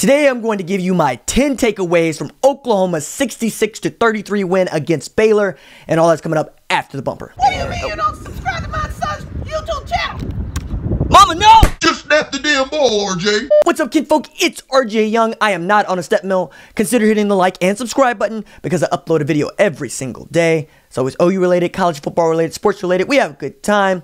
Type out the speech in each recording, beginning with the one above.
Today I'm going to give you my 10 takeaways from Oklahoma's 66-33 win against Baylor, and all that's coming up after the bumper. What do you mean you don't subscribe to my son's YouTube channel? Mama, no! Just snap the damn ball, RJ. What's up, kidfolk? It's RJ Young. I am not on a step mill. Consider hitting the like and subscribe button because I upload a video every single day. So it's OU related, college football related, sports related. We have a good time.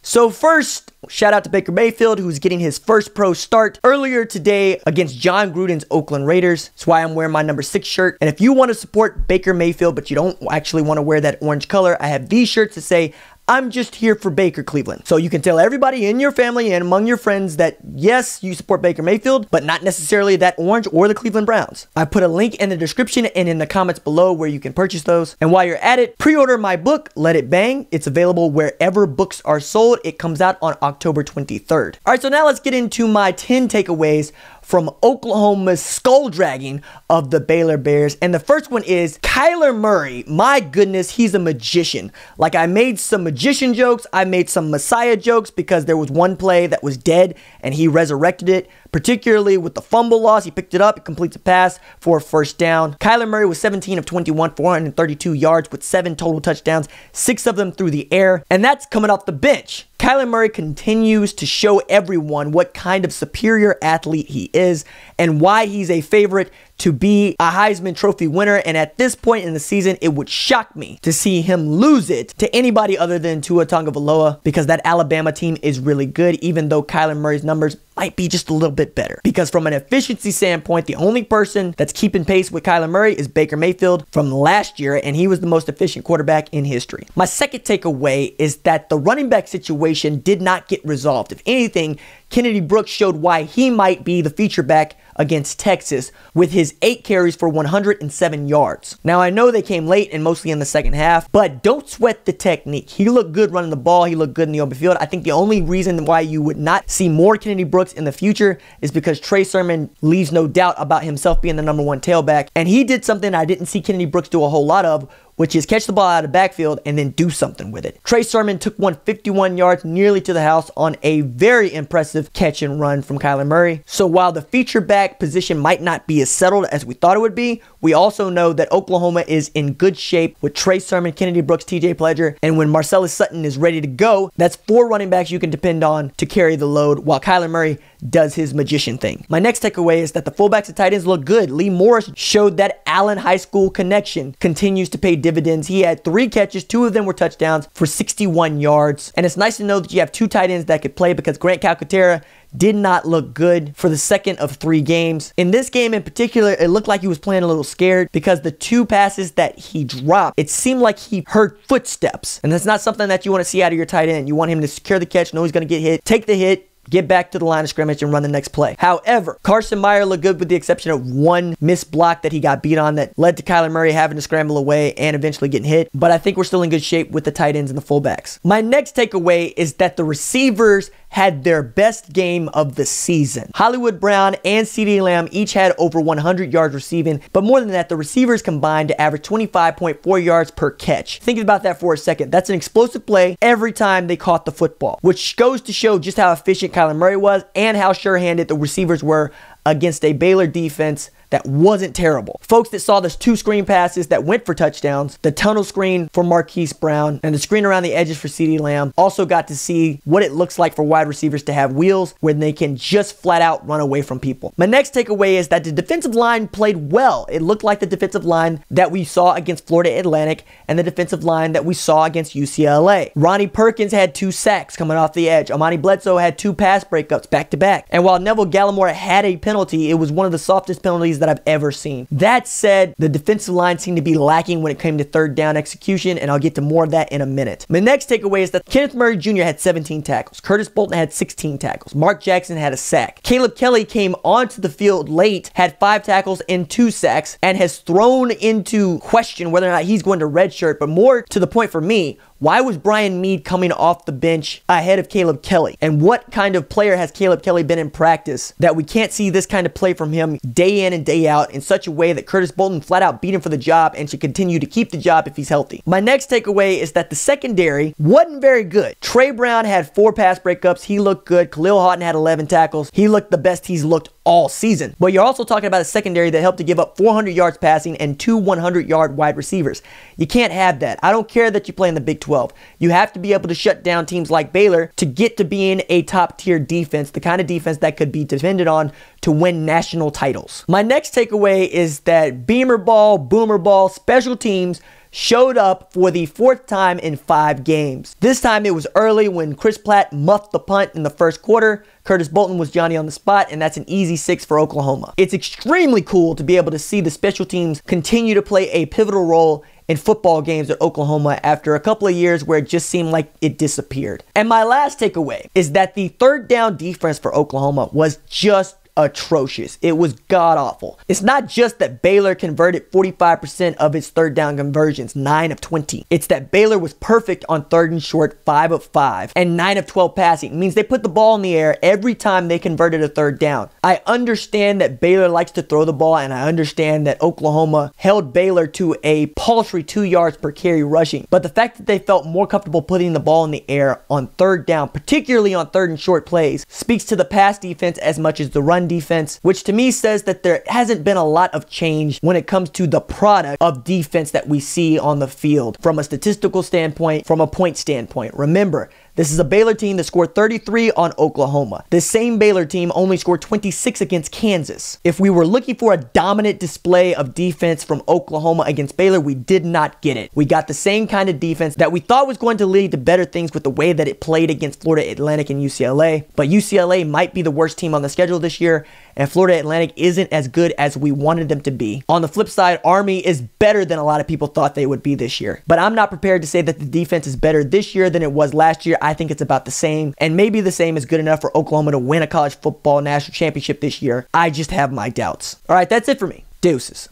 So first, shout out to Baker Mayfield, who's getting his first pro start earlier today against John Gruden's Oakland Raiders. That's why I'm wearing my number 6 shirt. And if you want to support Baker Mayfield, but you don't actually want to wear that orange color, I have these shirts that say, I'm just here for Baker Cleveland. So you can tell everybody in your family and among your friends that yes, you support Baker Mayfield, but not necessarily that orange or the Cleveland Browns. I put a link in the description and in the comments below where you can purchase those. And while you're at it, pre-order my book, Let It Bang. It's available wherever books are sold. It comes out on October 23rd. All right, so now let's get into my 10 takeaways from Oklahoma's skull dragging of the Baylor Bears. And the first one is Kyler Murray. My goodness, he's a magician. Like, I made some magician jokes. I made some Messiah jokes because there was one play that was dead and he resurrected it. Particularly with the fumble loss, he picked it up, he completes a pass for a first down. Kyler Murray was 17 of 21, 432 yards with 7 total touchdowns, 6 of them through the air, and that's coming off the bench. Kyler Murray continues to show everyone what kind of superior athlete he is and why he's a favorite to be a Heisman Trophy winner. And at this point in the season, it would shock me to see him lose it to anybody other than Tua Tagovailoa, because that Alabama team is really good, even though Kyler Murray's numbers might be just a little bit better. Because from an efficiency standpoint, the only person that's keeping pace with Kyler Murray is Baker Mayfield from last year, and he was the most efficient quarterback in history. My second takeaway is that the running back situation did not get resolved. If anything, Kennedy Brooks showed why he might be the feature back against Texas with his 8 carries for 107 yards. Now, I know they came late and mostly in the second half, but don't sweat the technique. He looked good running the ball. He looked good in the open field. I think the only reason why you would not see more Kennedy Brooks in the future is because Trey Sermon leaves no doubt about himself being the #1 tailback, and he did something I didn't see Kennedy Brooks do a whole lot of, which is catch the ball out of the backfield and then do something with it. Trey Sermon took 151 yards nearly to the house on a very impressive catch and run from Kyler Murray. So while the feature back position might not be as settled as we thought it would be, we also know that Oklahoma is in good shape with Trey Sermon, Kennedy Brooks, TJ Pledger, and when Marcellus Sutton is ready to go, that's 4 running backs you can depend on to carry the load while Kyler Murray does his magician thing. My next takeaway is that the fullbacks and tight ends look good. Lee Morris showed that Allen High School connection continues to pay dividends. He had 3 catches, 2 of them were touchdowns for 61 yards. And it's nice to know that you have 2 tight ends that could play, because Grant Calcaterra did not look good for the second of 3 games. In this game in particular, it looked like he was playing a little scared because the 2 passes that he dropped, it seemed like he heard footsteps. And that's not something that you want to see out of your tight end. You want him to secure the catch, know he's going to get hit, take the hit, get back to the line of scrimmage and run the next play. However, Carson Meyer looked good with the exception of 1 missed block that he got beat on that led to Kyler Murray having to scramble away and eventually getting hit. But I think we're still in good shape with the tight ends and the fullbacks. My next takeaway is that the receivers had their best game of the season. Hollywood Brown and CeeDee Lamb each had over 100 yards receiving, but more than that, the receivers combined to average 25.4 yards per catch. Think about that for a second. That's an explosive play every time they caught the football, which goes to show just how efficient Kyler Murray was and how sure-handed the receivers were against a Baylor defense that wasn't terrible. Folks that saw those 2 screen passes that went for touchdowns, the tunnel screen for Marquise Brown, and the screen around the edges for CeeDee Lamb, also got to see what it looks like for wide receivers to have wheels when they can just flat out run away from people. My next takeaway is that the defensive line played well. It looked like the defensive line that we saw against Florida Atlantic and the defensive line that we saw against UCLA. Ronnie Perkins had 2 sacks coming off the edge. Amani Bledsoe had 2 pass breakups back to back. And while Neville Gallimore had a penalty, it was one of the softest penalties that I've ever seen. That said, the defensive line seemed to be lacking when it came to 3rd down execution, and I'll get to more of that in a minute. My next takeaway is that Kenneth Murray Jr. had 17 tackles. Curtis Bolton had 16 tackles. Mark Jackson had a sack. Caleb Kelly came onto the field late, had 5 tackles and 2 sacks, and has thrown into question whether or not he's going to redshirt. But more to the point for me, why was Brian Meade coming off the bench ahead of Caleb Kelly? And what kind of player has Caleb Kelly been in practice that we can't see this kind of play from him day in and day out in such a way that Curtis Bolton flat out beat him for the job and should continue to keep the job if he's healthy? My next takeaway is that the secondary wasn't very good. Trey Brown had 4 pass breakups. He looked good. Khalil Houghton had 11 tackles. He looked the best he's looked all season. But you're also talking about a secondary that helped to give up 400 yards passing and 2 100-yard wide receivers. You can't have that. I don't care that you play in the Big 12. You have to be able to shut down teams like Baylor to get to being a top-tier defense, the kind of defense that could be depended on to win national titles. My next takeaway is that Beamer ball, boomer ball, special teams showed up for the 4th time in 5 games. This time it was early when Chris Platt muffed the punt in the first quarter. Curtis Bolton was Johnny on the spot, and that's an easy 6 for Oklahoma. It's extremely cool to be able to see the special teams continue to play a pivotal role in football games at Oklahoma after a couple of years where it just seemed like it disappeared. And my last takeaway is that the 3rd down defense for Oklahoma was just atrocious. It was god-awful. It's not just that Baylor converted 45% of its 3rd down conversions, 9 of 20. It's that Baylor was perfect on 3rd and short, 5 of 5, and 9 of 12 passing. It means they put the ball in the air every time they converted a 3rd down. I understand that Baylor likes to throw the ball, and I understand that Oklahoma held Baylor to a paltry 2 yards per carry rushing. But the fact that they felt more comfortable putting the ball in the air on 3rd down, particularly on 3rd and short plays, speaks to the pass defense as much as the run defense, which to me says that there hasn't been a lot of change when it comes to the product of defense that we see on the field from a statistical standpoint, from a point standpoint. Remember, this is a Baylor team that scored 33 on Oklahoma. This same Baylor team only scored 26 against Kansas. If we were looking for a dominant display of defense from Oklahoma against Baylor, we did not get it. We got the same kind of defense that we thought was going to lead to better things with the way that it played against Florida Atlantic and UCLA. But UCLA might be the worst team on the schedule this year, and Florida Atlantic isn't as good as we wanted them to be. On the flip side, Army is better than a lot of people thought they would be this year. But I'm not prepared to say that the defense is better this year than it was last year. I think it's about the same, and maybe the same is good enough for Oklahoma to win a college football national championship this year. I just have my doubts. All right, that's it for me. Deuces.